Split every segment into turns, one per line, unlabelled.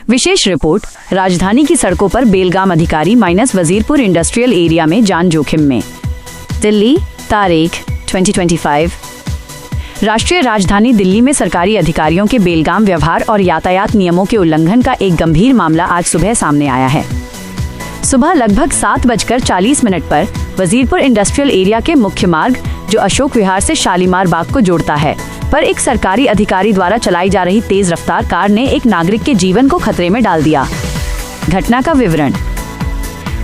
विशेष report. राजधानी की सड़कों पर बेलगाम अधिकारी माइनस वजीरपुर इंडस्ट्रियल एरिया में जान जोखिम में। दिल्ली, तारीख 2025। राष्ट्रीय राजधानी दिल्ली में सरकारी अधिकारियों के बेलगाम व्यवहार और यातायात नियमों के उल्लंघन का एक गंभीर मामला आज सुबह सामने आया है। सुबह लगभग 7:40 पर वजीरपुर इंडस्ट्रियल एरिया के मुख्य मार्ग, जो अशोक विहार से शालीमार बाग को जोड़ता है, पर एक सरकारी अधिकारी द्वारा चलाई जा रही तेज रफ्तार कार ने एक नागरिक के जीवन को खतरे में डाल दिया। घटना का विवरण।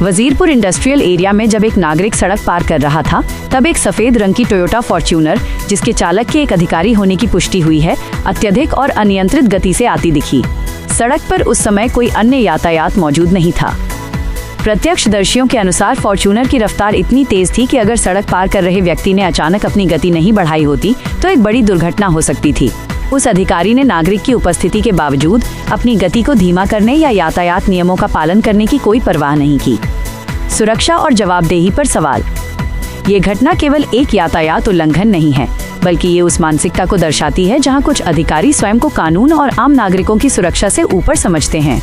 वजीरपुर इंडस्ट्रियल एरिया में जब एक नागरिक सड़क पार कर रहा था, तब एक सफेद रंग की टोयोटा फॉर्च्यूनर, जिसके चालक के एक अधिकारी होने की पुष्टि हुई है, अत्यधिक और अनियंत्रित गति से आती दिखी। सड़क पर उस समय कोई अन्य यातायात मौजूद नहीं था। प्रत्यक्षदर्शियों के अनुसार फॉर्च्यूनर की रफ्तार इतनी तेज थी कि अगर सड़क पार कर रहे व्यक्ति ने अचानक अपनी गति नहीं बढ़ाई होती तो एक बड़ी दुर्घटना हो सकती थी। उस अधिकारी ने नागरिक की उपस्थिति के बावजूद अपनी गति को धीमा करने या यातायात नियमों का पालन करने की कोई परवाह नहीं की। सुरक्षा और जवाबदेही पर सवाल। ये घटना केवल एक यातायात उल्लंघन नहीं है, बल्कि ये उस मानसिकता को दर्शाती है जहां कुछ अधिकारी स्वयं को कानून और आम नागरिकों की सुरक्षा से ऊपर समझते हैं।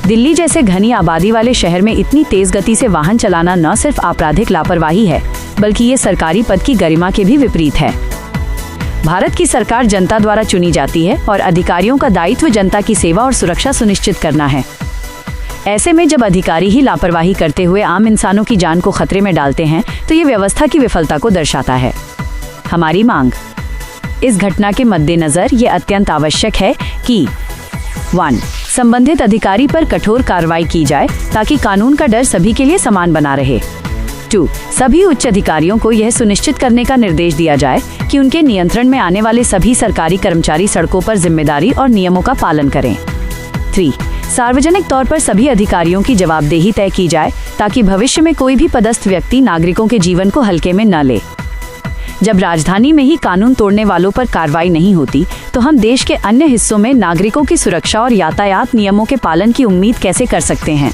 दिल्ली जैसे घनी आबादी वाले शहर में इतनी तेज गति से वाहन चलाना न सिर्फ आपराधिक लापरवाही है, बल्कि ये सरकारी पद की गरिमा के भी विपरीत है। भारत की सरकार जनता द्वारा चुनी जाती है और अधिकारियों का दायित्व जनता की सेवा और सुरक्षा सुनिश्चित करना है। ऐसे में जब अधिकारी ही लापरवाही करते हुए आम इंसानों की जान को खतरे में डालते हैं, तो ये व्यवस्था की विफलता को दर्शाता है। हमारी मांग। इस घटना के मद्देनजर ये अत्यंत आवश्यक है कि 1. संबंधित अधिकारी पर कठोर कार्रवाई की जाए ताकि कानून का डर सभी के लिए समान बना रहे। 2. सभी उच्च अधिकारियों को यह सुनिश्चित करने का निर्देश दिया जाए कि उनके नियंत्रण में आने वाले सभी सरकारी कर्मचारी सड़कों पर जिम्मेदारी और नियमों का पालन करें। 3. सार्वजनिक तौर पर सभी अधिकारियों की जवाबदेही तय की जाए ताकि भविष्य में कोई भी पदस्थ व्यक्ति नागरिकों के जीवन को हल्के में न ले। जब राजधानी में ही कानून तोड़ने वालों पर कार्रवाई नहीं होती, तो हम देश के अन्य हिस्सों में नागरिकों की सुरक्षा और यातायात नियमों के पालन की उम्मीद कैसे कर सकते हैं।